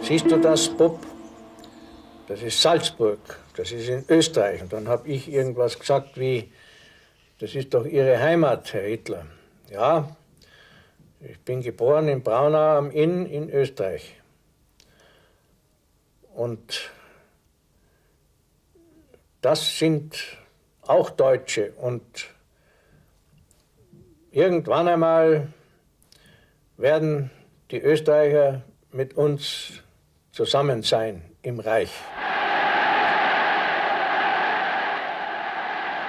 siehst du das, Bub? Das ist Salzburg, das ist in Österreich. Und dann habe ich irgendwas gesagt wie, das ist doch Ihre Heimat, Herr Hitler. Ja, ich bin geboren in Braunau am Inn in Österreich. Und das sind auch Deutsche. Und irgendwann einmal werden die Österreicher mit uns zusammen sein im Reich.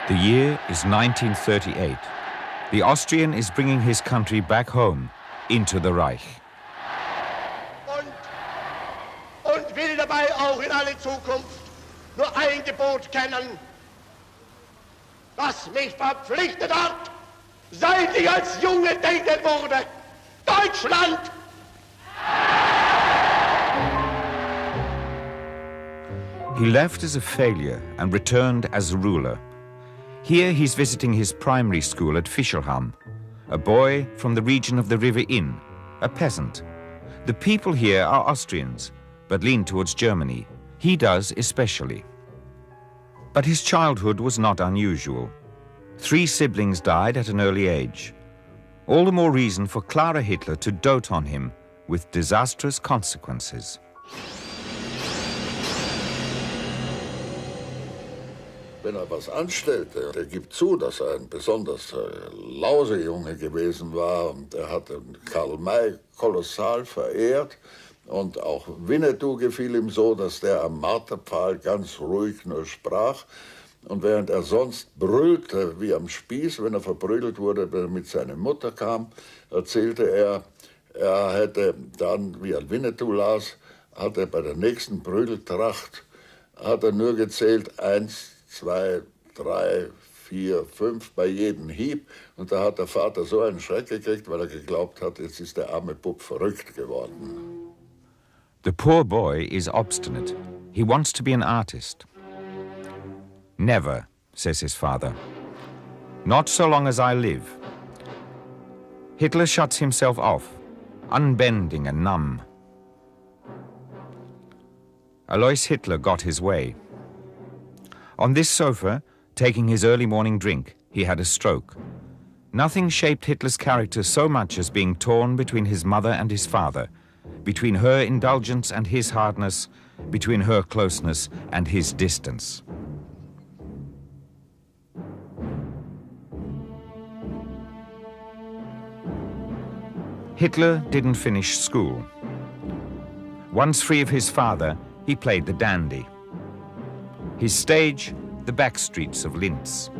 The year is 1938. The Austrian is bringing his country back home, into the Reich. Und will dabei auch in alle Zukunft nur ein Gebot kennen, das mich verpflichtet hat, seit ich als Junge denken wurde. Deutschland! He left as a failure and returned as a ruler. Here he's visiting his primary school at Fischelham, a boy from the region of the River Inn, a peasant. The people here are Austrians, but lean towards Germany. He does especially. But his childhood was not unusual. 3 siblings died at an early age. All the more reason for Clara Hitler to dote on him with disastrous consequences. Wenn was anstellte, der gibt zu, dass ein besonders Lausejunge gewesen war. Und er hatte Karl May kolossal verehrt. Und auch Winnetou gefiel ihm so, dass der am Marterpfahl ganz ruhig nur sprach. Und während er sonst brüllte wie am Spieß, wenn er verprügelt wurde, wenn er mit seiner Mutter kam, erzählte er, er hätte dann, wie er Winnetou las, hat er bei der nächsten Prügeltracht, hat er nur gezählt, 1, 2, 3, 4, 5 bei jedem Hieb. Und da hat der Vater so einen Schreck gekriegt, weil er geglaubt hat, jetzt ist der arme Bub verrückt geworden. The poor boy is obstinate. He wants to be an artist. Never, says his father. Not so long as I live. Hitler shuts himself off, unbending and numb. Alois Hitler got his way. On this sofa, taking his early morning drink, he had a stroke. Nothing shaped Hitler's character so much as being torn between his mother and his father, between her indulgence and his hardness, between her closeness and his distance. Hitler didn't finish school. Once free of his father, he played the dandy. His stage, the back streets of Linz.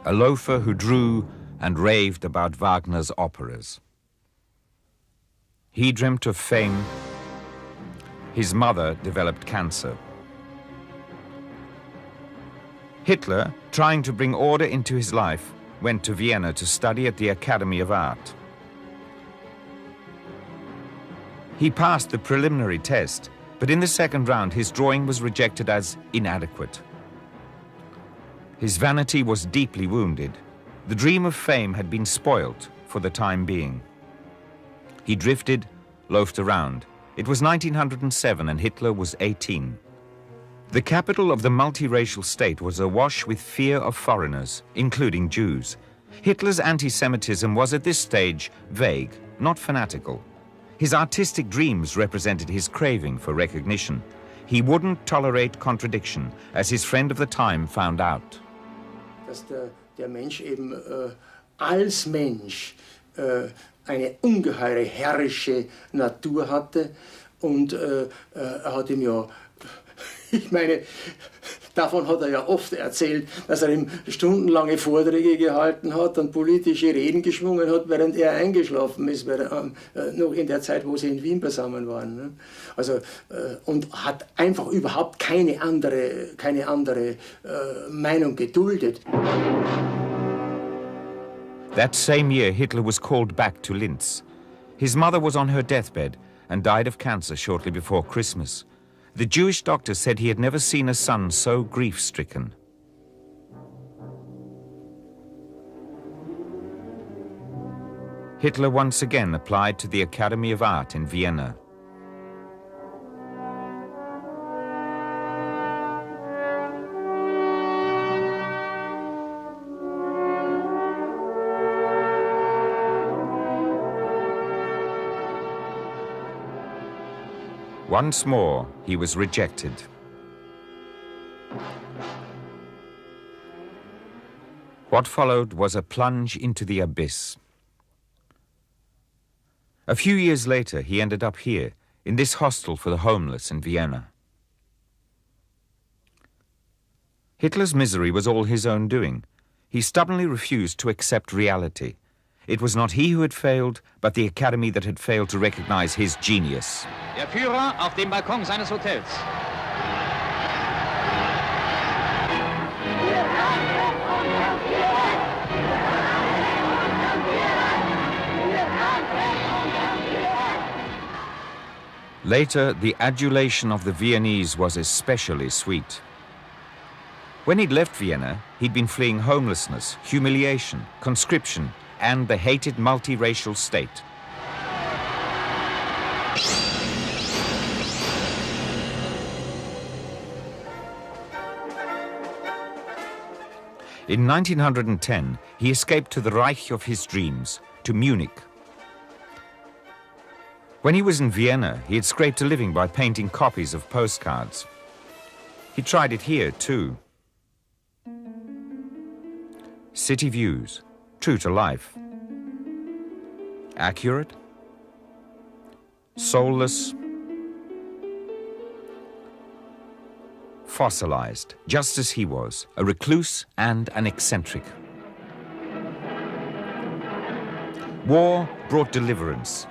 A loafer who drew and raved about Wagner's operas. He dreamt of fame. His mother developed cancer. Hitler, trying to bring order into his life, went to Vienna to study at the Academy of Art. He passed the preliminary test, but in the second round his drawing was rejected as inadequate. His vanity was deeply wounded. The dream of fame had been spoilt for the time being. He drifted, loafed around. It was 1907 and Hitler was 18. The capital of the multiracial state was awash with fear of foreigners, including Jews. Hitler's anti-Semitism was at this stage vague, not fanatical. His artistic dreams represented his craving for recognition. He wouldn't tolerate contradiction, as his friend of the time found out. Dass der Mensch eben als Mensch eine ungeheure herrische Natur hatte und er hat ihm ja, ich meine, davon hat er ja oft erzählt, dass er ihm stundenlange Vorträge gehalten hat und politische Reden geschwungen hat, während er eingeschlafen ist, noch in der Zeit, wo sie in Wien beisammen waren. Ne? Also, und hat einfach überhaupt keine andere Meinung geduldet. That same year, Hitler was called back to Linz. His mother was on her deathbed and died of cancer shortly before Christmas. The Jewish doctor said he had never seen a son so grief-stricken. Hitler once again applied to the Academy of Art in Vienna. Once more, he was rejected. What followed was a plunge into the abyss. A few years later, he ended up here, in this hostel for the homeless in Vienna. Hitler's misery was all his own doing. He stubbornly refused to accept reality. It was not he who had failed, but the Academy that had failed to recognize his genius. Der Führer auf dem Balkon seines Hotels. Later, the adulation of the Viennese was especially sweet. When he'd left Vienna, he'd been fleeing homelessness, humiliation, conscription, and the hated multiracial state. In 1910, he escaped to the Reich of his dreams, to Munich. When he was in Vienna, he had scraped a living by painting copies of postcards. He tried it here, too. City views, true to life. Accurate, soulless, fossilized, just as he was, a recluse and an eccentric. War brought deliverance.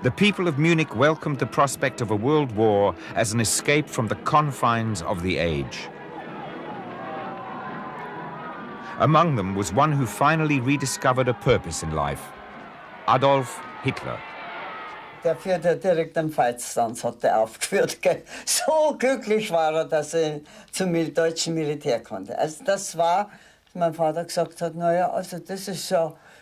The people of Munich welcomed the prospect of a world war as an escape from the confines of the age. Among them was one who finally rediscovered a purpose in life, Adolf Hitler. Der führte direkt einen Feitstanz, hat er aufgeführt. Gell? So glücklich war er, dass er zum deutschen Militär konnte. Also das war, mein Vater gesagt hat, naja, also das ist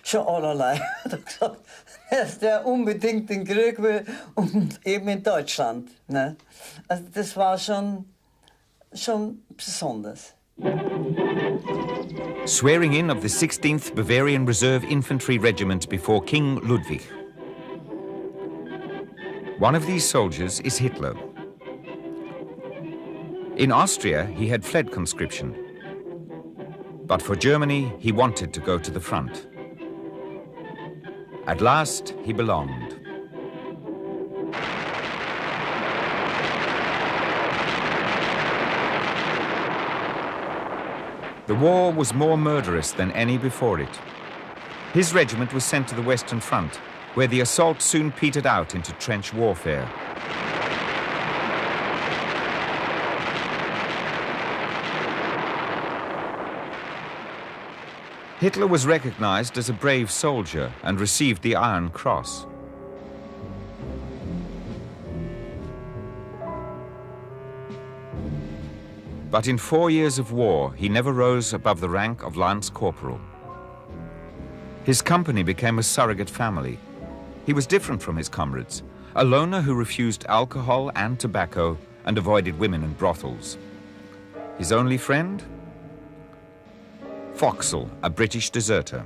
schon allerlei. Er hat gesagt, dass der unbedingt den Krieg will und eben in Deutschland. Ne? Also das war schon besonders. Swearing in of the 16th Bavarian Reserve Infantry Regiment before King Ludwig. One of these soldiers is Hitler. In Austria, he had fled conscription. But for Germany, he wanted to go to the front. At last, he belonged. The war was more murderous than any before it. His regiment was sent to the Western Front, where the assault soon petered out into trench warfare. Hitler was recognized as a brave soldier and received the Iron Cross. But in 4 years of war, he never rose above the rank of Lance Corporal. His company became a surrogate family. He was different from his comrades, a loner who refused alcohol and tobacco and avoided women and brothels. His only friend? Foxell, a British deserter.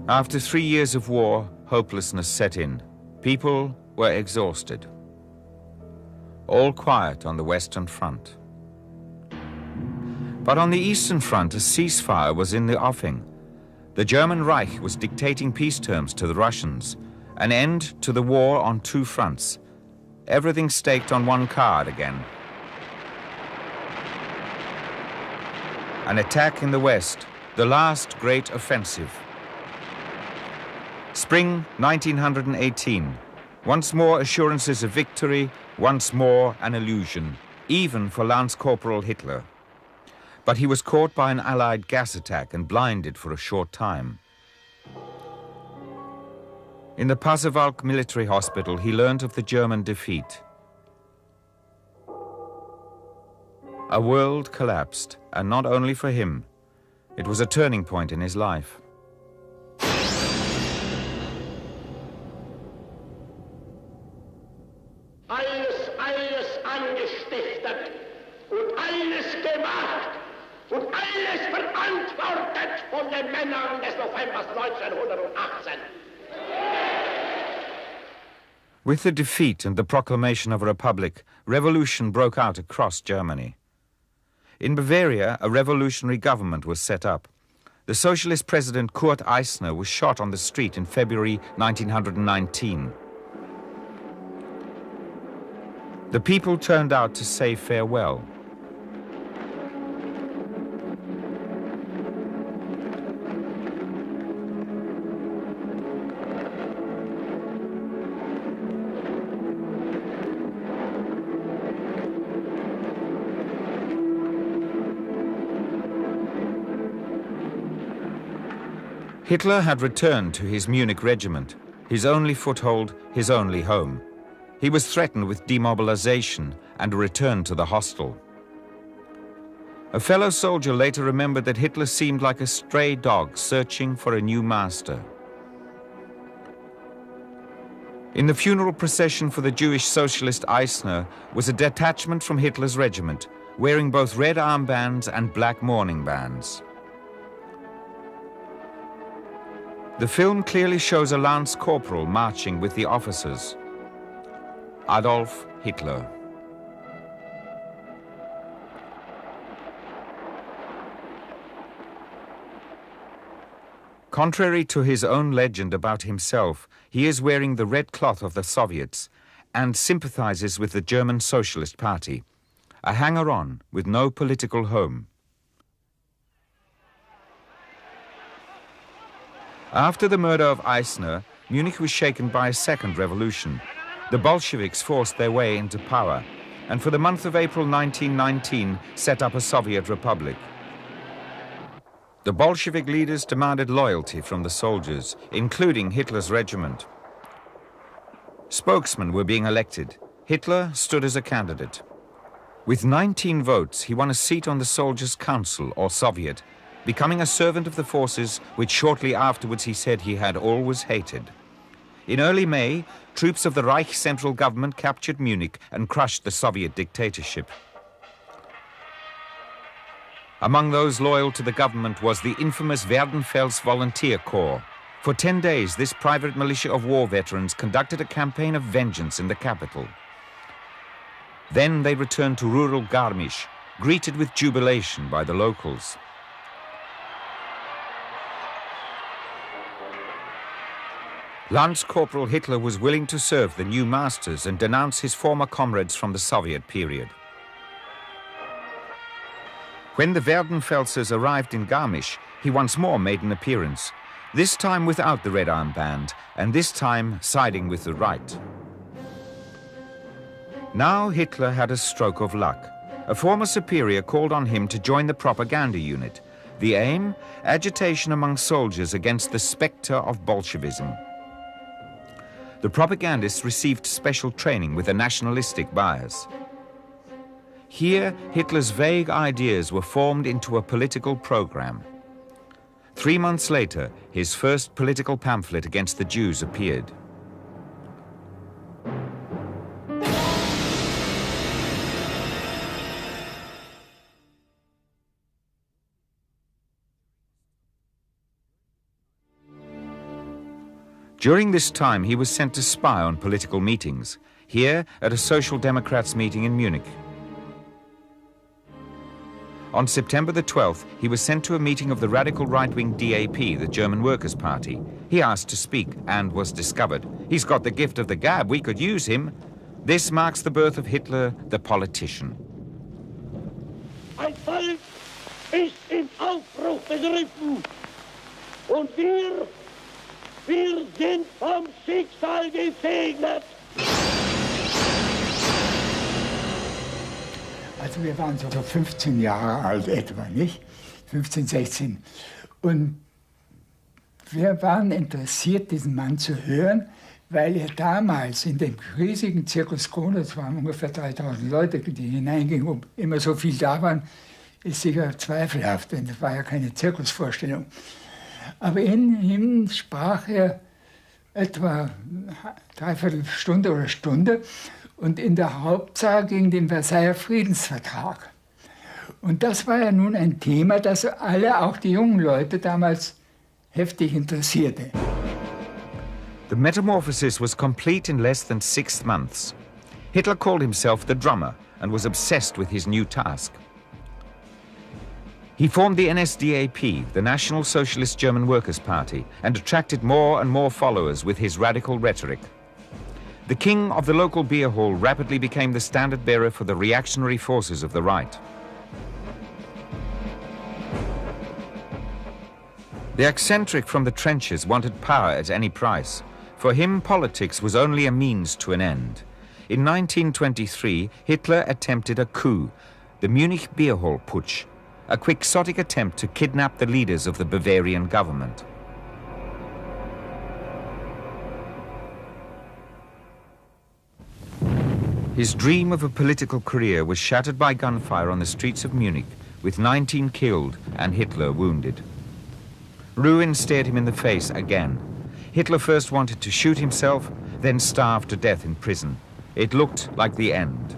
After 3 years of war, hopelessness set in. People were exhausted. All quiet on the Western Front. But on the Eastern Front, a ceasefire was in the offing. The German Reich was dictating peace terms to the Russians, an end to the war on 2 fronts. Everything staked on one card again. An attack in the West, the last great offensive. Spring 1918. Once more assurances of victory, once more an illusion, even for Lance Corporal Hitler. But he was caught by an Allied gas attack and blinded for a short time. In the Pasewalk military hospital, he learned of the German defeat. A world collapsed, and not only for him. It was a turning point in his life. Alles angestiftet und alles gemacht und alles verantwortet von den Männern des Novembers 1918. With the defeat and the proclamation of a republic, revolution broke out across Germany. In Bavaria, a revolutionary government was set up. The socialist president Kurt Eisner was shot on the street in February 1919. The people turned out to say farewell. Hitler had returned to his Munich regiment, his only foothold, his only home. He was threatened with demobilization and a return to the hostel. A fellow soldier later remembered that Hitler seemed like a stray dog searching for a new master. In the funeral procession for the Jewish socialist Eisner was a detachment from Hitler's regiment, wearing both red armbands and black mourning bands. The film clearly shows a lance corporal marching with the officers. Adolf Hitler. Contrary to his own legend about himself, he is wearing the red cloth of the Soviets and sympathizes with the German Socialist Party, a hanger-on with no political home. After the murder of Eisner, Munich was shaken by a second revolution. The Bolsheviks forced their way into power, and for the month of April 1919 set up a Soviet republic. The Bolshevik leaders demanded loyalty from the soldiers, including Hitler's regiment. Spokesmen were being elected. Hitler stood as a candidate. With 19 votes, he won a seat on the Soldiers' Council, or Soviet, becoming a servant of the forces which shortly afterwards he said he had always hated. In early May, troops of the Reich central government captured Munich and crushed the Soviet dictatorship. Among those loyal to the government was the infamous Werdenfels Volunteer Corps. For 10 days, this private militia of war veterans conducted a campaign of vengeance in the capital. Then they returned to rural Garmisch, greeted with jubilation by the locals. Lance Corporal Hitler was willing to serve the new masters and denounce his former comrades from the Soviet period. When the Werdenfelsers arrived in Garmisch, he once more made an appearance, this time without the red armband, and this time siding with the right. Now Hitler had a stroke of luck. A former superior called on him to join the propaganda unit. The aim? Agitation among soldiers against the spectre of Bolshevism. The propagandists received special training with a nationalistic bias. Here, Hitler's vague ideas were formed into a political program. 3 months later, his first political pamphlet against the Jews appeared. During this time, he was sent to spy on political meetings, here at a Social Democrats meeting in Munich. On September the 12th, he was sent to a meeting of the radical right-wing DAP, the German Workers' Party. He asked to speak and was discovered. He's got the gift of the gab, we could use him. This marks the birth of Hitler, the politician. Ein Volk ist im Aufbruch begriffen und wir sind vom Schicksal gesegnet. Also wir waren so 15 Jahre alt etwa, nicht? 15, 16. Und wir waren interessiert, diesen Mann zu hören, weil er damals in dem riesigen Zirkus Krone, es waren ungefähr 3000 Leute, die hineingingen, wo immer so viel da waren, ist sicher zweifelhaft, denn das war ja keine Zirkusvorstellung. Aber in ihm sprach er etwa dreiviertel Stunde oder Stunde und in der Hauptsache gegen den Versailler Friedensvertrag. Und das war ja nun ein Thema, das alle, auch die jungen Leute, damals heftig interessierte. The metamorphosis was complete in less than 6 months. Hitler called himself the drummer and was obsessed with his new task. He formed the NSDAP, the National Socialist German Workers' Party, and attracted more and more followers with his radical rhetoric. The king of the local beer hall rapidly became the standard bearer for the reactionary forces of the right. The eccentric from the trenches wanted power at any price. For him, politics was only a means to an end. In 1923, Hitler attempted a coup, the Munich Beer Hall Putsch, a quixotic attempt to kidnap the leaders of the Bavarian government. His dream of a political career was shattered by gunfire on the streets of Munich, with 19 killed and Hitler wounded. Ruin stared him in the face again. Hitler first wanted to shoot himself, then starve to death in prison. It looked like the end.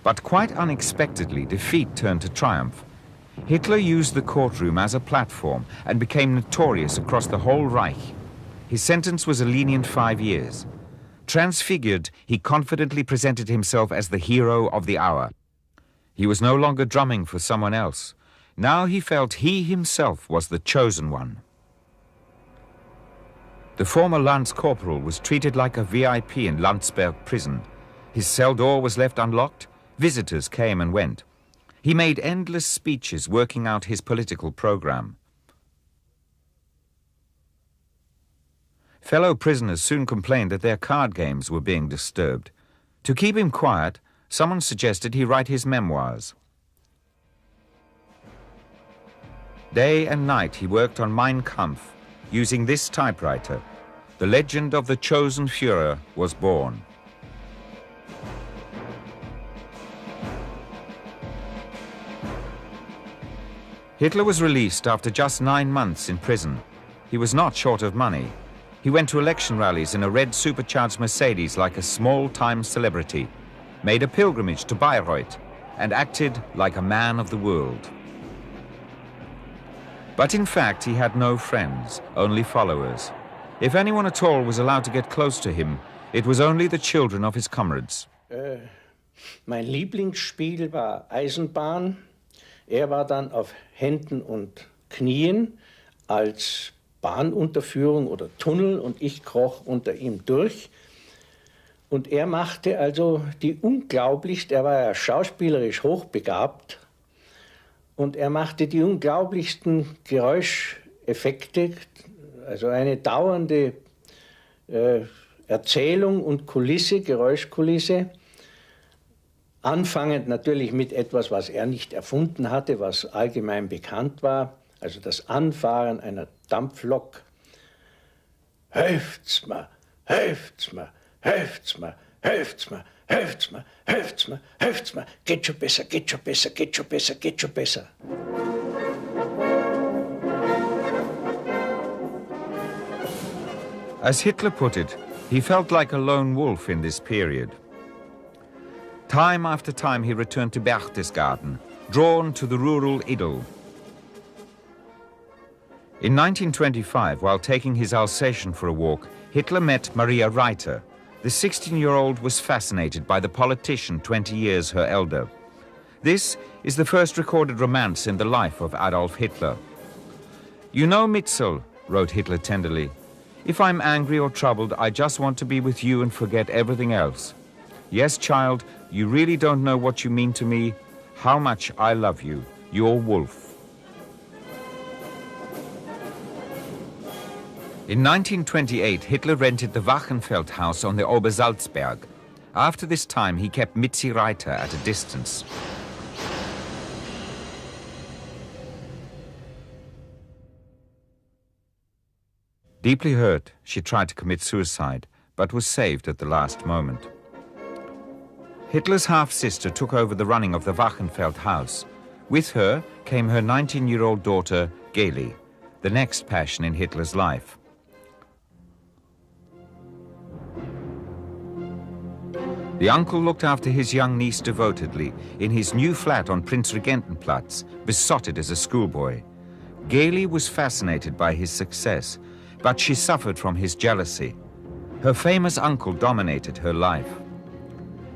But quite unexpectedly, defeat turned to triumph. Hitler used the courtroom as a platform and became notorious across the whole Reich. His sentence was a lenient 5 years. Transfigured, he confidently presented himself as the hero of the hour. He was no longer drumming for someone else. Now he felt he himself was the chosen one. The former Lance Corporal was treated like a VIP in Landsberg prison. His cell door was left unlocked. Visitors came and went. He made endless speeches working out his political program. Fellow prisoners soon complained that their card games were being disturbed. To keep him quiet, someone suggested he write his memoirs. Day and night he worked on Mein Kampf, using this typewriter. The legend of the chosen Führer was born. Hitler was released after just 9 months in prison. He was not short of money. He went to election rallies in a red supercharged Mercedes like a small-time celebrity, made a pilgrimage to Bayreuth, and acted like a man of the world. But in fact, he had no friends, only followers. If anyone at all was allowed to get close to him, it was only the children of his comrades. Mein Lieblingsspiel war Eisenbahn. Er war dann auf Händen und Knien als Bahnunterführung oder Tunnel und ich kroch unter ihm durch. Und er machte also die unglaublichste, er war ja schauspielerisch hochbegabt, und er machte die unglaublichsten Geräuscheffekte, also eine dauernde Erzählung und Kulisse, Geräuschkulisse. Anfangend natürlich mit etwas, was er nicht erfunden hatte, was allgemein bekannt war, also das Anfahren einer Dampflok. Helft's mir, helft's mir, helft's mir, helft's mir, helft's mir, helft's mir, helft's mir, geht schon besser, geht schon besser, geht schon besser, geht schon besser. As Hitler put it, he felt like a lone wolf in this period. Time after time he returned to Berchtesgaden, drawn to the rural idyll. In 1925, while taking his Alsatian for a walk, Hitler met Maria Reiter. The 16-year-old was fascinated by the politician 20 years her elder. This is the first recorded romance in the life of Adolf Hitler. "You know, Mitzel," wrote Hitler tenderly, "if I'm angry or troubled, I just want to be with you and forget everything else. Yes, child, you really don't know what you mean to me, how much I love you, your wolf." In 1928, Hitler rented the Wachenfeld house on the Obersalzberg. After this time, he kept Mitzi Reiter at a distance. Deeply hurt, she tried to commit suicide, but was saved at the last moment. Hitler's half-sister took over the running of the Wachenfeld house. With her came her 19-year-old daughter, Geli, the next passion in Hitler's life. The uncle looked after his young niece devotedly in his new flat on Prinzregentenplatz, besotted as a schoolboy. Geli was fascinated by his success, but she suffered from his jealousy. Her famous uncle dominated her life.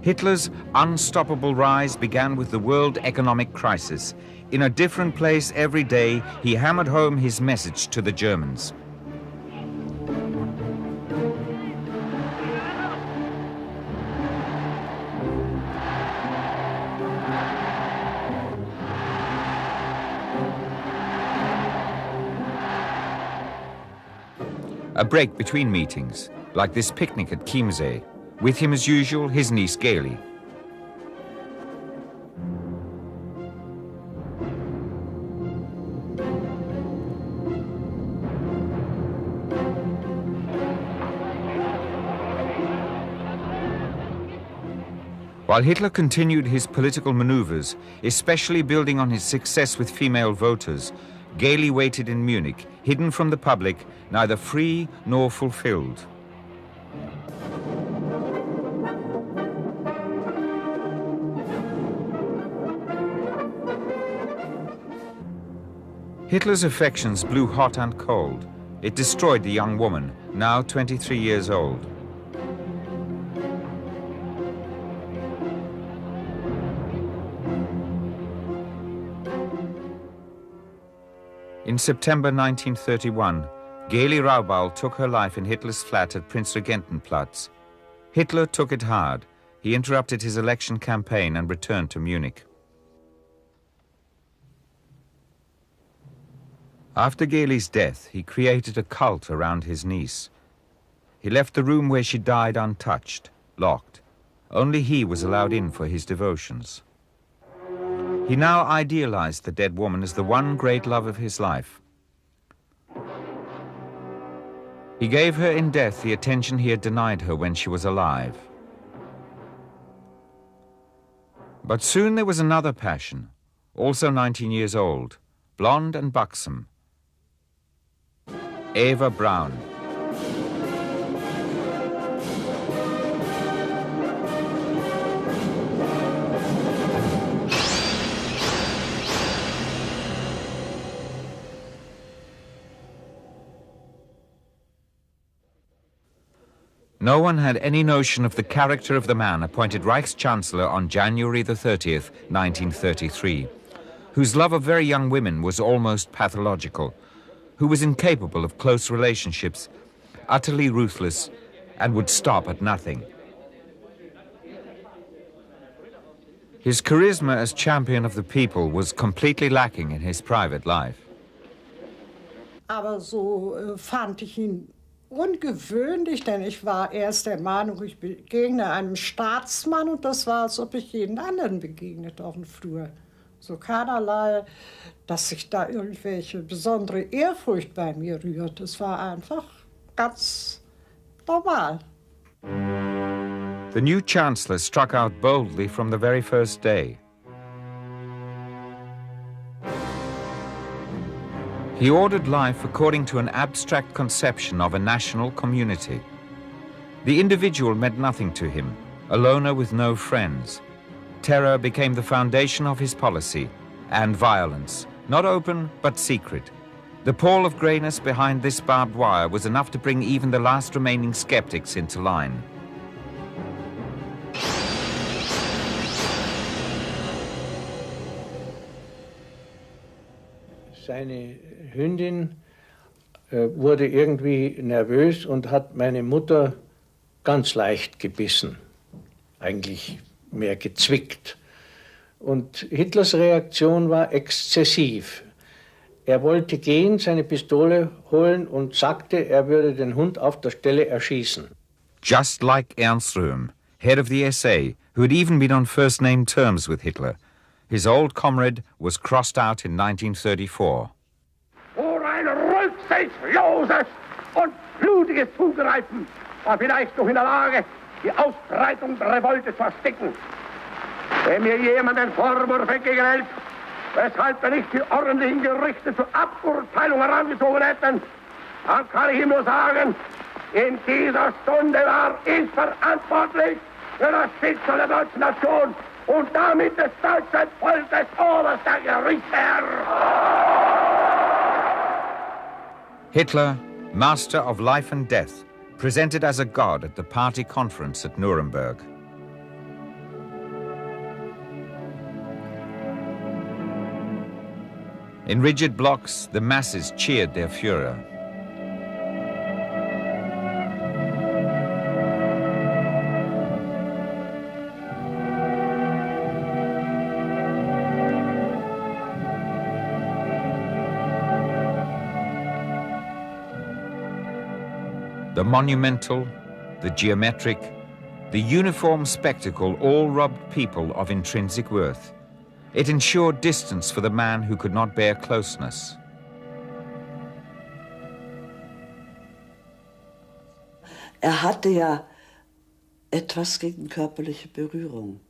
Hitler's unstoppable rise began with the world economic crisis. In a different place every day, he hammered home his message to the Germans. A break between meetings, like this picnic at Chiemsee. With him as usual, his niece Geli. While Hitler continued his political maneuvers, especially building on his success with female voters, Geli waited in Munich, hidden from the public, neither free nor fulfilled. Hitler's affections blew hot and cold. It destroyed the young woman, now 23 years old. In September 1931, Geli Raubal took her life in Hitler's flat at Prinzregentenplatz. Hitler took it hard. He interrupted his election campaign and returned to Munich. After Geli's death, he created a cult around his niece. He left the room where she died untouched, locked. Only he was allowed in for his devotions. He now idealized the dead woman as the one great love of his life. He gave her in death the attention he had denied her when she was alive. But soon there was another passion, also 19 years old, blonde and buxom. Eva Braun. No one had any notion of the character of the man appointed Reichschancellor on January the 30th, 1933, whose love of very young women was almost pathological, who was incapable of close relationships, utterly ruthless, and would stop at nothing. His charisma as champion of the people was completely lacking in his private life. Aber so fand ich ihn ungewöhnlich, denn ich war erst der Meinung, ich begegne einem Staatsmann und das war, als ob ich jeden anderen begegnet auf dem Flur. So keinerlei, dass sich da irgendwelche besondere Ehrfurcht bei mir rührt. Es war einfach ganz normal. The new chancellor struck out boldly from the very first day. He ordered life according to an abstract conception of a national community. The individual meant nothing to him, a loner with no friends. Terror became the foundation of his policy, and violence, not open but secret. The pall of greyness behind this barbed wire was enough to bring even the last remaining skeptics into line. Seine Hündin wurde irgendwie nervös und hat meine Mutter ganz leicht gebissen, eigentlich mehr gezwickt. Und Hitlers Reaktion war exzessiv. Er wollte gehen, seine Pistole holen und sagte, er würde den Hund auf der Stelle erschießen. Just like Ernst Röhm, head of the SA, who had even been on first-name terms with Hitler. His old comrade was crossed out in 1934. Vor ein rücksichtsloses und blutiges Zugreifen war vielleicht noch in der Lage, die Ausbreitung der Revolte zu ersticken. Wenn mir jemand den Vorwurf entgegenhält, weshalb wir nicht die ordentlichen Gerichte zur Aburteilung herangezogen hätten, dann kann ich ihm nur sagen, in dieser Stunde war ich verantwortlich für das Schicksal der deutschen Nation und damit des deutschen Volkes oberster Gerichtsherr. Hitler, master of life and death, presented as a god at the party conference at Nuremberg. In rigid blocks, the masses cheered their Führer. The monumental, the geometric, the uniform spectacle all robbed people of intrinsic worth. It ensured distance for the man who could not bear closeness. Hatte ja etwas gegen körperliche Berührung.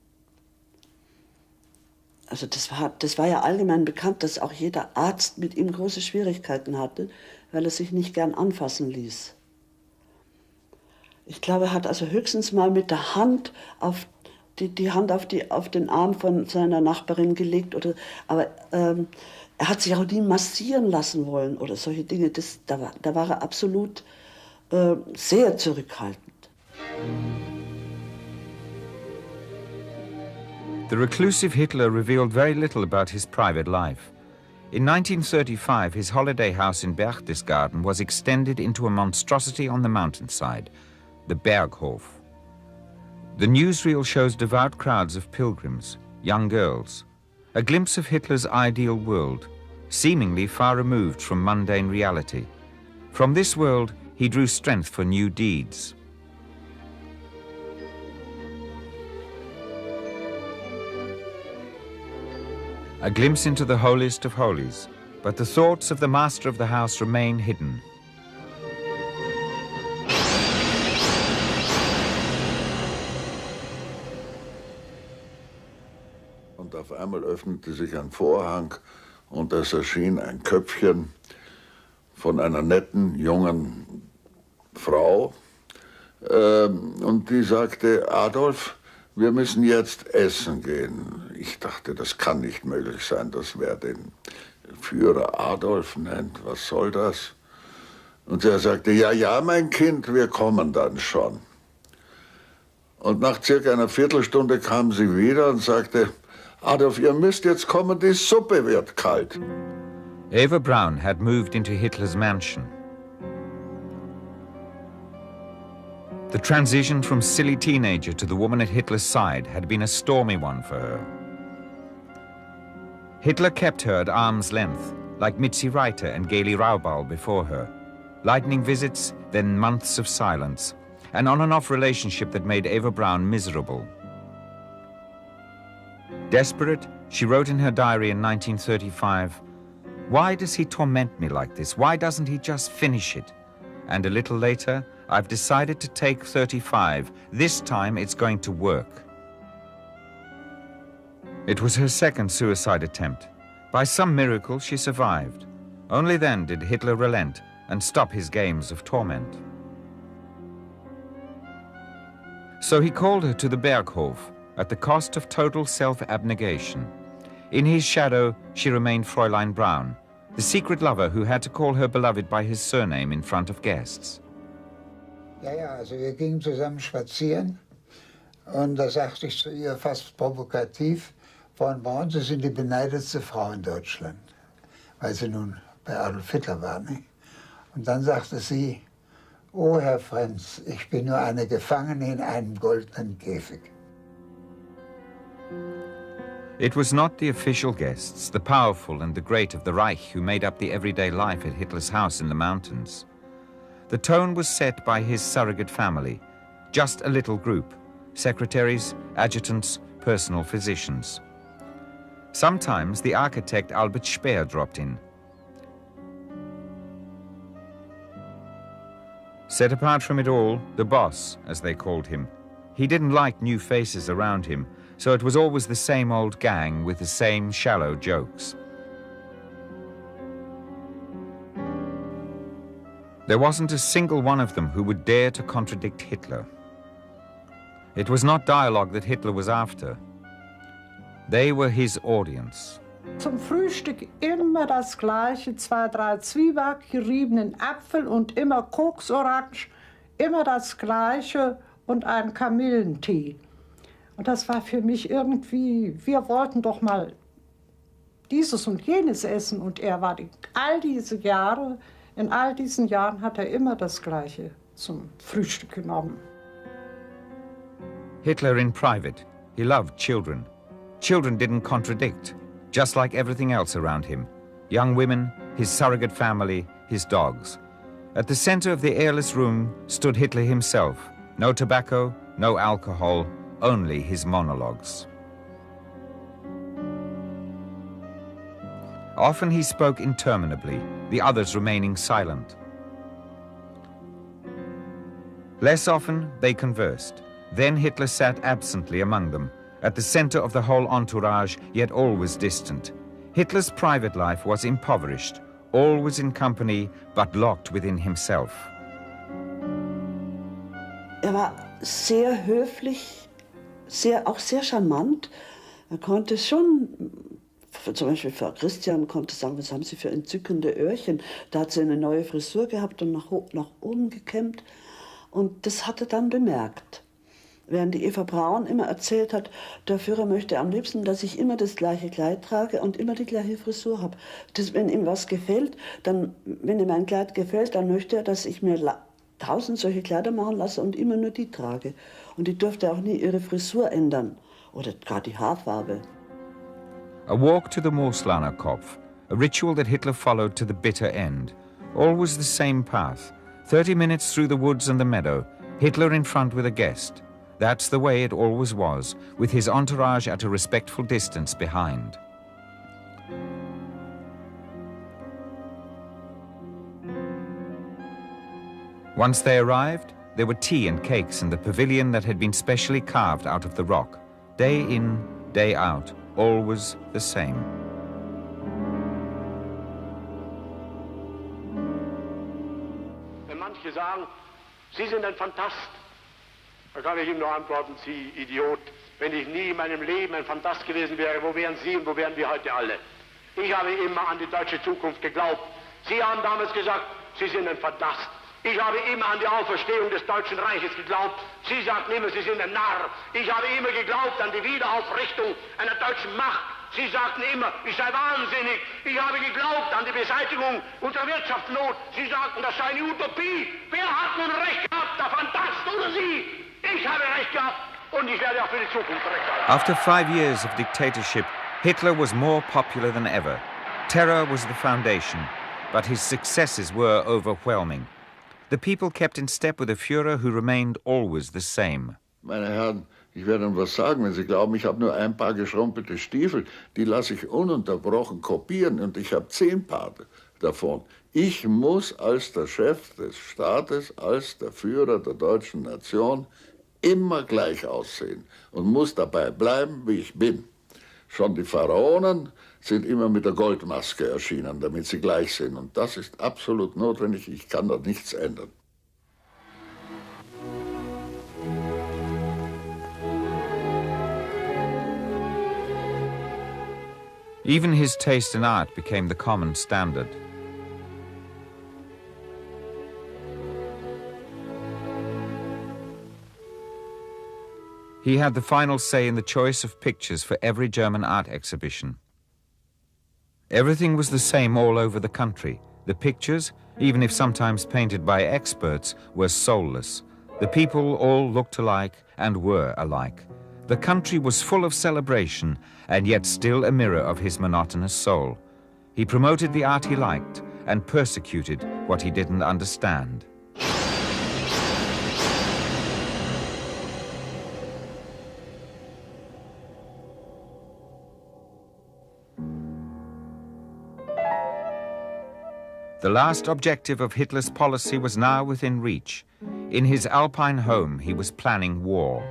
Also das war ja allgemein bekannt, dass auch jeder Arzt mit ihm große Schwierigkeiten hatte, weil er sich nicht gern anfassen ließ. Ich glaube, er hat also höchstens mal mit der Hand die Hand auf den Arm von seiner Nachbarin gelegt, aber er hat sich auch nie massieren lassen wollen oder solche Dinge. Da war er absolut sehr zurückhaltend. The reclusive Hitler revealed very little about his private life. In 1935, his holiday house in Berchtesgaden was extended into a monstrosity on the mountainside, the Berghof. The newsreel shows devout crowds of pilgrims, young girls, a glimpse of Hitler's ideal world, seemingly far removed from mundane reality. From this world, he drew strength for new deeds. A glimpse into the holiest of holies, but the thoughts of the master of the house remain hidden. Und auf einmal öffnete sich ein Vorhang und es erschien ein Köpfchen von einer netten, jungen Frau. Und die sagte, Adolf, wir müssen jetzt essen gehen. Ich dachte, das kann nicht möglich sein, dass wer den Führer Adolf nennt. Was soll das? Und er sagte, ja, ja, mein Kind, wir kommen dann schon. Und nach circa einer Viertelstunde kam sie wieder und sagte, Adolf, ihr müsst jetzt kommen, die Suppe wird kalt. Eva Braun had moved into Hitler's mansion. The transition from silly teenager to the woman at Hitler's side had been a stormy one for her. Hitler kept her at arm's length, like Mitzi Reiter and Gaily Raubal before her. Lightning visits, then months of silence. An on-and-off relationship that made Eva Braun miserable. Desperate, she wrote in her diary in 1935, "Why does he torment me like this? Why doesn't he just finish it?" And a little later, "I've decided to take 35. This time it's going to work." It was her second suicide attempt. By some miracle, she survived. Only then did Hitler relent and stop his games of torment. So he called her to the Berghof, at the cost of total self-abnegation. In his shadow, she remained Fräulein Braun, the secret lover who had to call her beloved by his surname in front of guests. Ja, also wir gingen zusammen spazieren und da sagte ich zu ihr fast provokativ, von Braun, Sie sind die beneidetste Frau in Deutschland, weil sie nun bei Adolf Hitler war. Nicht? Und dann sagte sie, oh Herr Frenz, ich bin nur eine Gefangene in einem goldenen Käfig. It was not the official guests, the powerful and the great of the Reich who made up the everyday life at Hitler's house in the mountains. The tone was set by his surrogate family, just a little group, secretaries, adjutants, personal physicians. Sometimes the architect Albert Speer dropped in. Set apart from it all, the boss, as they called him. He didn't like new faces around him, so it was always the same old gang with the same shallow jokes. There wasn't a single one of them who would dare to contradict Hitler. It was not dialogue that Hitler was after. They were his audience. Zum Frühstück immer das Gleiche, 2, 3 Zwieback, geriebenen Apfel und immer Koksorange, immer das Gleiche und ein Kamillentee. Und das war für mich irgendwie, wir wollten doch mal dieses und jenes essen. Und er war all diese Jahre, in all diesen Jahren hat er immer das Gleiche zum Frühstück genommen. Hitler in private, he loved children. Children didn't contradict, just like everything else around him. Young women, his surrogate family, his dogs. At the center of the airless room stood Hitler himself. No tobacco, no alcohol, only his monologues. Often he spoke interminably, the others remaining silent. Less often they conversed. Then Hitler sat absently among them, at the center of the whole entourage, yet always distant. Hitler's private life was impoverished, always in company, but locked within himself. War sehr höflich, auch sehr charmant. Konnte schon, zum Beispiel Frau Christian konnte sagen, was haben Sie für entzückende Öhrchen. Da hat sie eine neue Frisur gehabt und nach oben gekämmt. Und das hat er dann bemerkt. Während die Eva Braun immer erzählt hat, der Führer möchte am liebsten, dass ich immer das gleiche Kleid trage und immer die gleiche Frisur habe. Wenn ihm was gefällt, wenn ihm mein Kleid gefällt, dann möchte er, dass ich mir 1000 solche Kleider machen lasse und immer nur die trage. Und die durfte auch nie ihre Frisur ändern oder gar die Haarfarbe. A walk to the Moorslaner Kopf, a ritual that Hitler followed to the bitter end. Always the same path, 30 minutes through the woods and the meadow, Hitler in front with a guest. That's the way it always was, with his entourage at a respectful distance behind. Once they arrived, there were tea and cakes in the pavilion that had been specially carved out of the rock. Day in, day out, always the same. Wenn manche sagen, Sie sind ein Phantast, da kann ich ihm nur antworten, Sie Idiot. Wenn ich nie in meinem Leben ein Phantast gewesen wäre, wo wären Sie und wo wären wir heute alle? Ich habe immer an die deutsche Zukunft geglaubt. Sie haben damals gesagt, Sie sind ein Phantast. Ich habe immer an die Auferstehung des Deutschen Reiches geglaubt. Sie sagten immer, Sie sind ein Narr. Ich habe immer geglaubt an die Wiederaufrichtung einer deutschen Macht. Sie sagten immer, ich sei wahnsinnig. Ich habe geglaubt an die Beseitigung unserer Wirtschaftsnot. Sie sagten, das sei eine Utopie. Wer hat nun recht gehabt, der Phantast oder Sie? Ich habe recht gehabt und ich werde auch für die Zukunft recht haben. After 5 years of dictatorship, Hitler was more popular than ever. Terror was the foundation, but his successes were overwhelming. The people kept in step with a Führer who remained always the same. Meine Herren, ich werde Ihnen was sagen, wenn Sie glauben, ich habe nur ein paar geschrumpelte Stiefel, die lasse ich ununterbrochen kopieren und ich habe 10 Paar davon. Ich muss als der Chef des Staates, als der Führer der deutschen Nation immer gleich aussehen und muss dabei bleiben, wie ich bin. Schon die Pharaonen sind immer mit der Goldmaske erschienen, damit sie gleich sind. Und das ist absolut notwendig. Ich kann da nichts ändern. Even his taste in art became the common standard. He had the final say in the choice of pictures for every German art exhibition. Everything was the same all over the country. The pictures, even if sometimes painted by experts, were soulless. The people all looked alike and were alike. The country was full of celebration and yet still a mirror of his monotonous soul. He promoted the art he liked and persecuted what he didn't understand. The last objective of Hitler's policy was now within reach. In his Alpine home, he was planning war.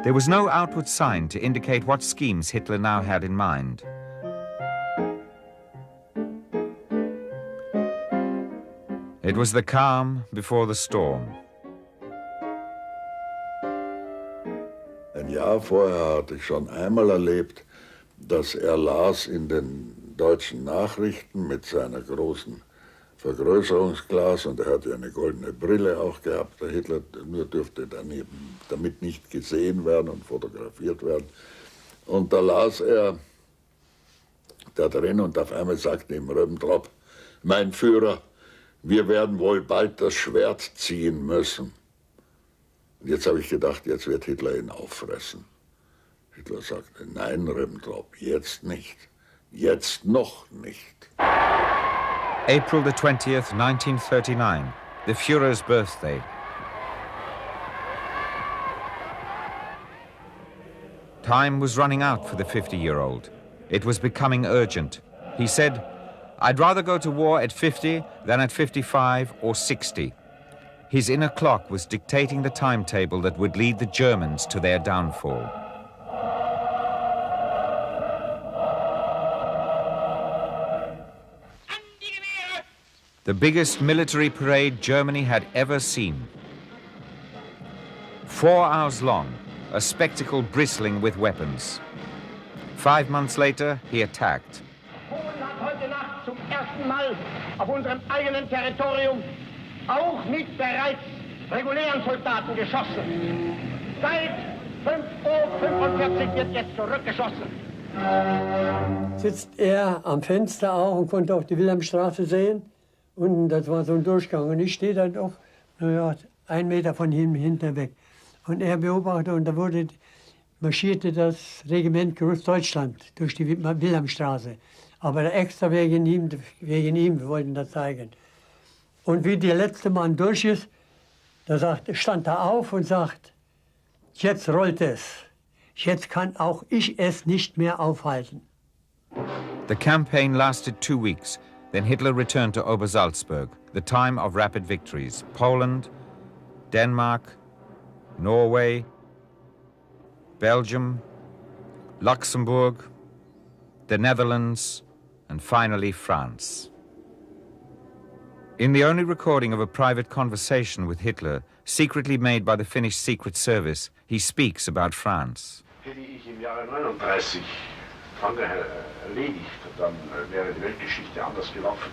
There was no outward sign to indicate what schemes Hitler now had in mind. It was the calm before the storm. Ein Jahr vorher hatte ich schon einmal erlebt, dass las in den deutschen Nachrichten mit seiner großen Vergrößerungsglas, und er hatte eine goldene Brille auch gehabt, der Hitler, nur dürfte damit nicht gesehen werden und fotografiert werden. Und da las er da drin und auf einmal sagte ihm Ribbentrop, mein Führer, wir werden wohl bald das Schwert ziehen müssen. Und jetzt habe ich gedacht, jetzt wird Hitler ihn auffressen. Hitler sagte, nein, Ribbentrop, jetzt nicht. Jetzt noch nicht. April the 20th, 1939, the Führer's birthday. Time was running out for the 50-year-old. It was becoming urgent. He said, I'd rather go to war at 50 than at 55 or 60. His inner clock was dictating the timetable that would lead the Germans to their downfall. The biggest military parade Germany had ever seen. 4 hours long, a spectacle bristling with weapons. 5 months later, he attacked. Polen hat heute Nacht zum ersten Mal auf unserem eigenen Territorium auch mit bereits regulären Soldaten geschossen. Seit 5:45 Uhr wird jetzt zurückgeschossen. Sitzt er am Fenster auch und konnte auch die Wilhelmstraße sehen. Und das war so ein Durchgang. Und ich stehe dann auch, naja, 1 Meter von ihm hinten weg. Und er beobachtet, und da marschierte das Regiment Großdeutschland durch die Wilhelmstraße. Aber extra wegen ihm, wir wollten das zeigen. Und wie der letzte Mann durch ist, stand er auf und sagt, jetzt rollt es. Jetzt kann auch ich es nicht mehr aufhalten. The campaign lasted 2 weeks. Then Hitler returned to Obersalzberg, the time of rapid victories. Poland, Denmark, Norway, Belgium, Luxembourg, the Netherlands, and finally France. In the only recording of a private conversation with Hitler, secretly made by the Finnish Secret Service, he speaks about France. Hätte ich im Jahre 39 Frankreich erledigt, dann wäre die Weltgeschichte anders gelaufen.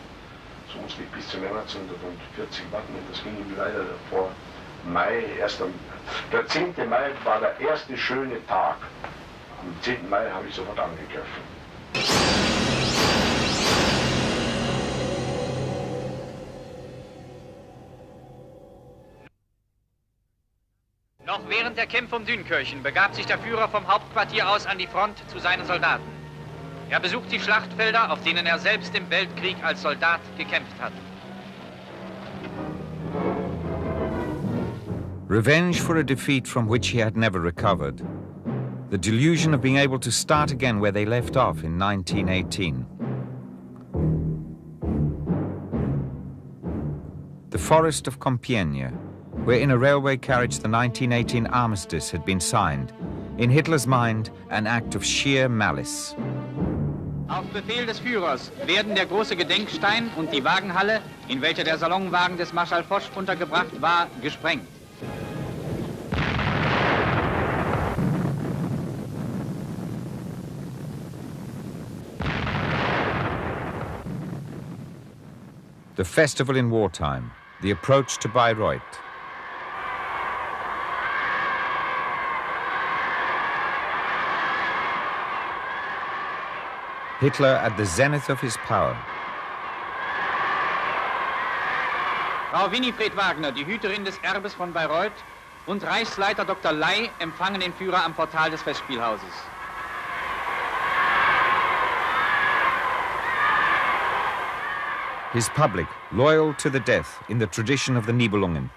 So musste ich bis zum Jahr 1940 warten und das ging ihm leider vor Mai. Der 10. Mai war der erste schöne Tag. Am 10. Mai habe ich sofort angegriffen. Noch während der Kämpfe um Dünkirchen begab sich der Führer vom Hauptquartier aus an die Front zu seinen Soldaten. Er besucht die Schlachtfelder, auf denen er selbst im Weltkrieg als Soldat gekämpft hat. Revenge for a defeat from which he had never recovered. The delusion of being able to start again where they left off in 1918. The forest of Compiègne, where in a railway carriage the 1918 armistice had been signed. In Hitler's mind, an act of sheer malice. Auf Befehl des Führers werden der große Gedenkstein und die Wagenhalle, in welcher der Salonwagen des Marschall Foch untergebracht war, gesprengt. The festival in wartime, the approach to Bayreuth. Hitler at the zenith of his power. Frau Winifred Wagner, die Hüterin des Erbes von Bayreuth, und Reichsleiter Dr. Ley empfangen den Führer am Portal des Festspielhauses. His public, loyal to the death in the tradition of the Nibelungen.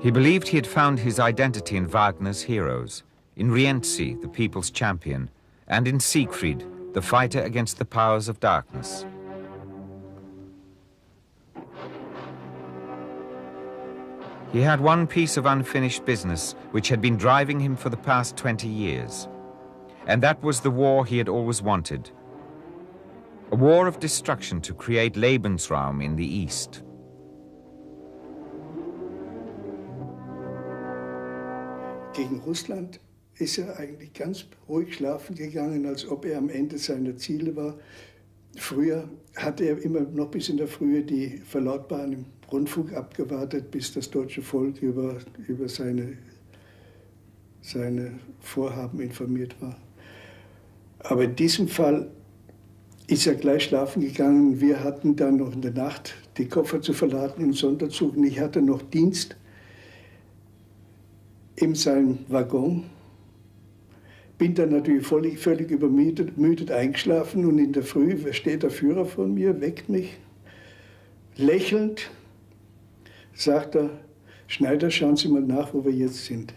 He believed he had found his identity in Wagner's heroes, in Rienzi, the people's champion, and in Siegfried, the fighter against the powers of darkness. He had one piece of unfinished business which had been driving him for the past 20 years. And that was the war he had always wanted. A war of destruction to create Lebensraum in the East. Gegen Russland ist er eigentlich ganz ruhig schlafen gegangen, als ob er am Ende seiner Ziele war. Früher hatte er immer noch bis in der Frühe die Verlautbarung im Rundfunk abgewartet, bis das deutsche Volk über seine Vorhaben informiert war. Aber in diesem Fall ist er gleich schlafen gegangen. Wir hatten dann noch in der Nacht die Koffer zu verladen im Sonderzug. Und ich hatte noch Dienst in seinem Waggon. Bin dann natürlich völlig übermüdet eingeschlafen und in der Früh steht der Führer vor mir, weckt mich. Lächelnd sagt er, Schneider, schauen Sie mal nach, wo wir jetzt sind.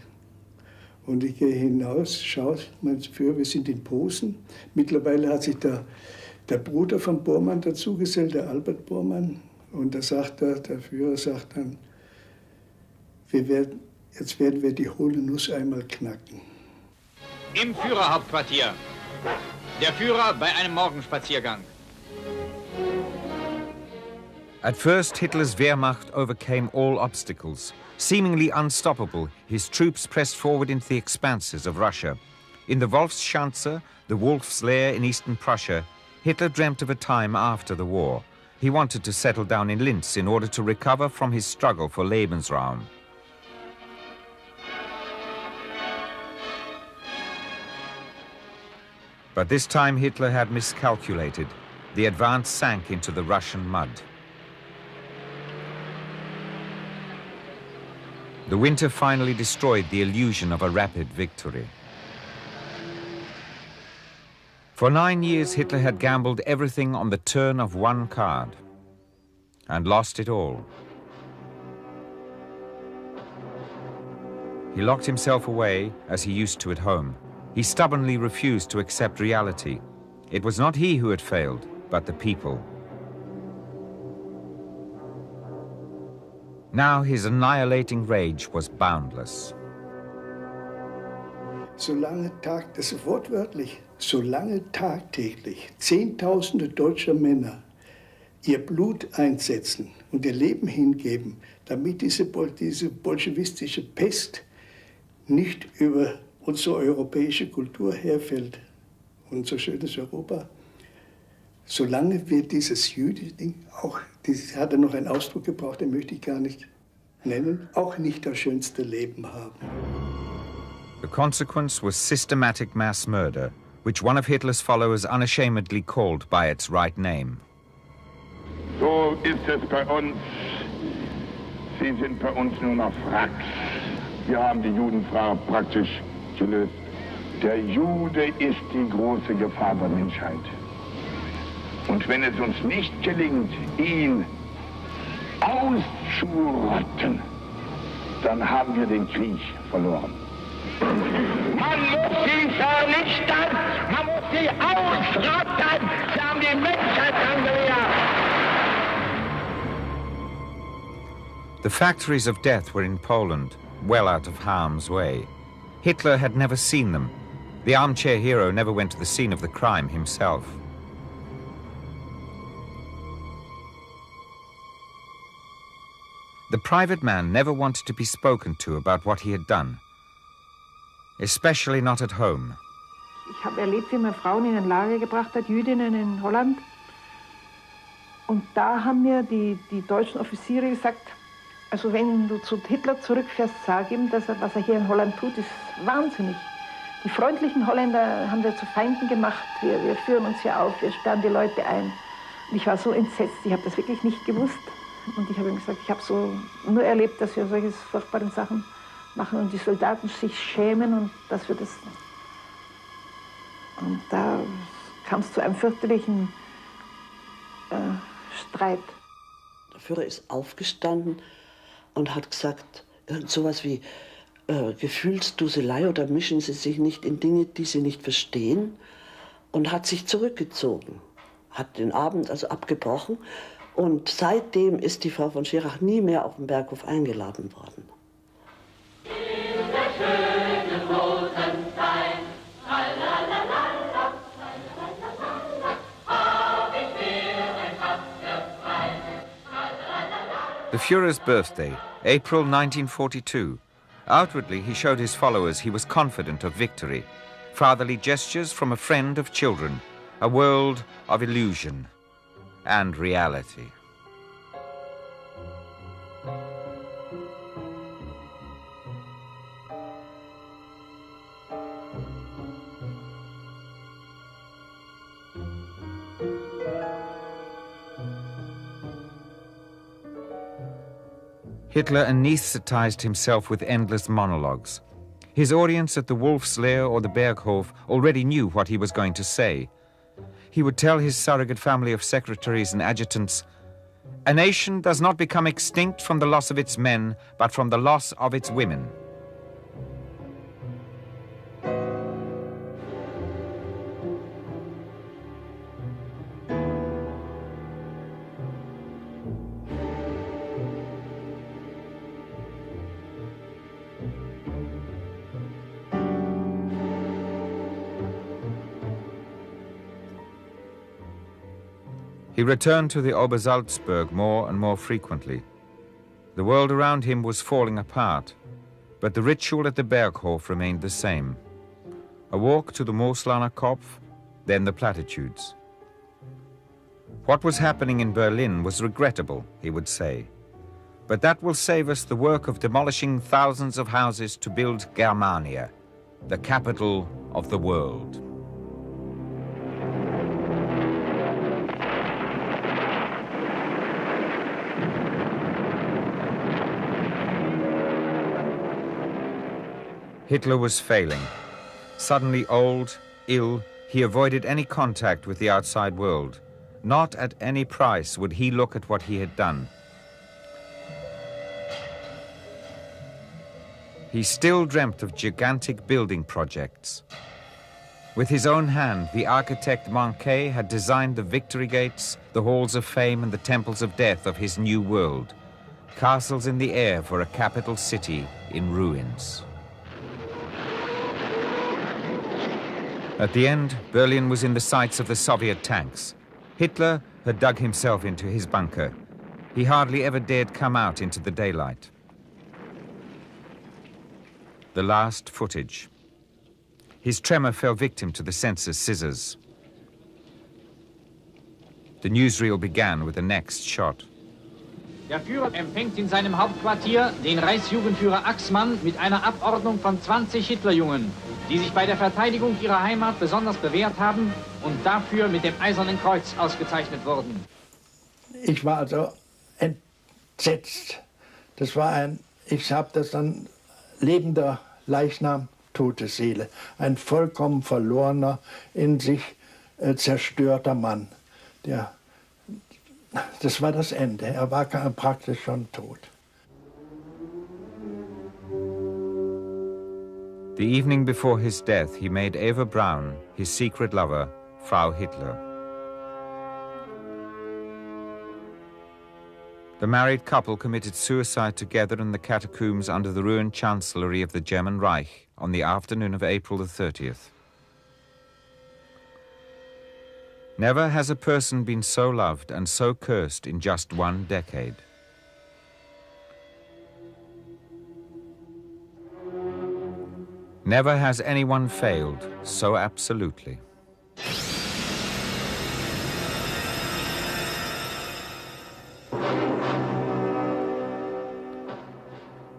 Und ich gehe hinaus, schaue, mein Führer, wir sind in Posen. Mittlerweile hat sich der Bruder von Bormann dazugesellt, der Albert Bormann. Und da sagt der Führer sagt dann, jetzt werden wir die hohle Nuss einmal knacken. Im Führerhauptquartier. Der Führer bei einem Morgenspaziergang. At first, Hitler's Wehrmacht overcame all obstacles. Seemingly unstoppable, his troops pressed forward into the expanses of Russia. In the Wolfschanze, the wolf's lair in eastern Prussia, Hitler dreamt of a time after the war. He wanted to settle down in Linz in order to recover from his struggle for Lebensraum. But this time Hitler had miscalculated. The advance sank into the Russian mud. The winter finally destroyed the illusion of a rapid victory. For 9 years, Hitler had gambled everything on the turn of one card and lost it all. He locked himself away as he used to at home. He stubbornly refused to accept reality. It was not he who had failed, but the people. Now his annihilating rage was boundless. Solange das ist wortwörtlich, solange tagtäglich Zehntausende deutscher Männer ihr Blut einsetzen und ihr Leben hingeben, damit diese bolschewistische Pest nicht über unsere europäische Kultur herfällt, unser schönes Europa, solange wird dieses jüdische Ding, auch, hat er noch einen Ausdruck gebraucht, den möchte ich gar nicht nennen, auch nicht das schönste Leben haben. The consequence was systematic mass murder, which one of Hitler's followers unashamedly called by its right name. So ist es bei uns. Sie sind bei uns nur noch Wracks. Wir haben die Judenfrage praktisch gelöst. Der Jude ist die große Gefahr der Menschheit. Und wenn es uns nicht gelingt, ihn auszurotten, dann haben wir den Krieg verloren. Man muss sie vernichten, man muss sie ausrotten. Sie haben die Menschheit angehört. The factories of death were in Poland, well out of harm's way. Hitler had never seen them. The armchair hero never went to the scene of the crime himself. The private man never wanted to be spoken to about what he had done, especially not at home. Ich habe erlebt, wie man Frauen in ein Lager gebracht hat, Jüdinnen in Holland. Und da haben mir die deutschen Offiziere gesagt, also wenn du zu Hitler zurückfährst, sag ihm, dass was er hier in Holland tut, ist wahnsinnig. Die freundlichen Holländer haben wir zu Feinden gemacht. Wir führen uns hier auf, wir sperren die Leute ein. Und ich war so entsetzt, ich habe das wirklich nicht gewusst. Und ich habe ihm gesagt, ich habe so nur erlebt, dass wir solche furchtbaren Sachen machen und die Soldaten sich schämen und dass wir das... Und da kam es zu einem fürchterlichen Streit. Der Führer ist aufgestanden und hat gesagt, sowas wie Gefühlsduselei oder mischen Sie sich nicht in Dinge, die Sie nicht verstehen. und hat sich zurückgezogen, hat den Abend also abgebrochen. Und seitdem ist die Frau von Schirach nie mehr auf den Berghof eingeladen worden. The Führer's birthday, April 1942. Outwardly, he showed his followers he was confident of victory. Fatherly gestures from a friend of children, a world of illusion and reality. Hitler anesthetized himself with endless monologues. His audience at the Wolf's Lair or the Berghof already knew what he was going to say. He would tell his surrogate family of secretaries and adjutants, "A nation does not become extinct from the loss of its men, but from the loss of its women." He returned to the Obersalzberg more and more frequently. The world around him was falling apart, but the ritual at the Berghof remained the same. A walk to the Moslaner Kopf, then the platitudes. What was happening in Berlin was regrettable, he would say, but that will save us the work of demolishing thousands of houses to build Germania, the capital of the world. Hitler was failing. Suddenly old, ill, he avoided any contact with the outside world. Not at any price would he look at what he had done. He still dreamt of gigantic building projects. With his own hand, the architect Manquet had designed the victory gates, the halls of fame and the temples of death of his new world. Castles in the air for a capital city in ruins. At the end, Berlin was in the sights of the Soviet tanks. Hitler had dug himself into his bunker. He hardly ever dared come out into the daylight. The last footage. His tremor fell victim to the censor's scissors. The newsreel began with the next shot. Der Führer empfängt in seinem Hauptquartier den Reichsjugendführer Axmann mit einer Abordnung von 20 Hitlerjungen, die sich bei der Verteidigung ihrer Heimat besonders bewährt haben und dafür mit dem Eisernen Kreuz ausgezeichnet wurden. Ich war also entsetzt. Das war ich habe das dann lebender Leichnam, tote Seele. Ein vollkommen verlorener, in sich zerstörter Mann. Das war das Ende. Er war praktisch schon tot. The evening before his death, he made Eva Braun, his secret lover, Frau Hitler. The married couple committed suicide together in the catacombs under the ruined chancellery of the German Reich on the afternoon of April the 30th. Never has a person been so loved and so cursed in just one decade. Never has anyone failed so absolutely.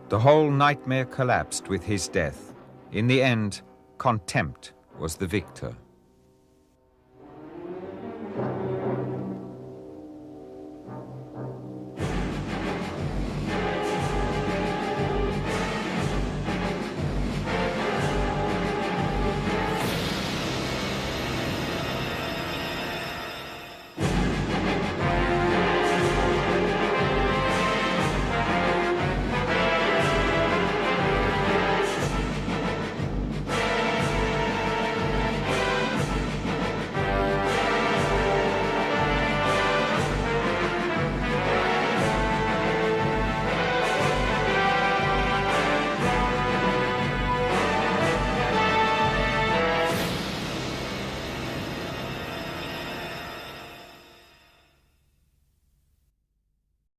The whole nightmare collapsed with his death. In the end, contempt was the victor.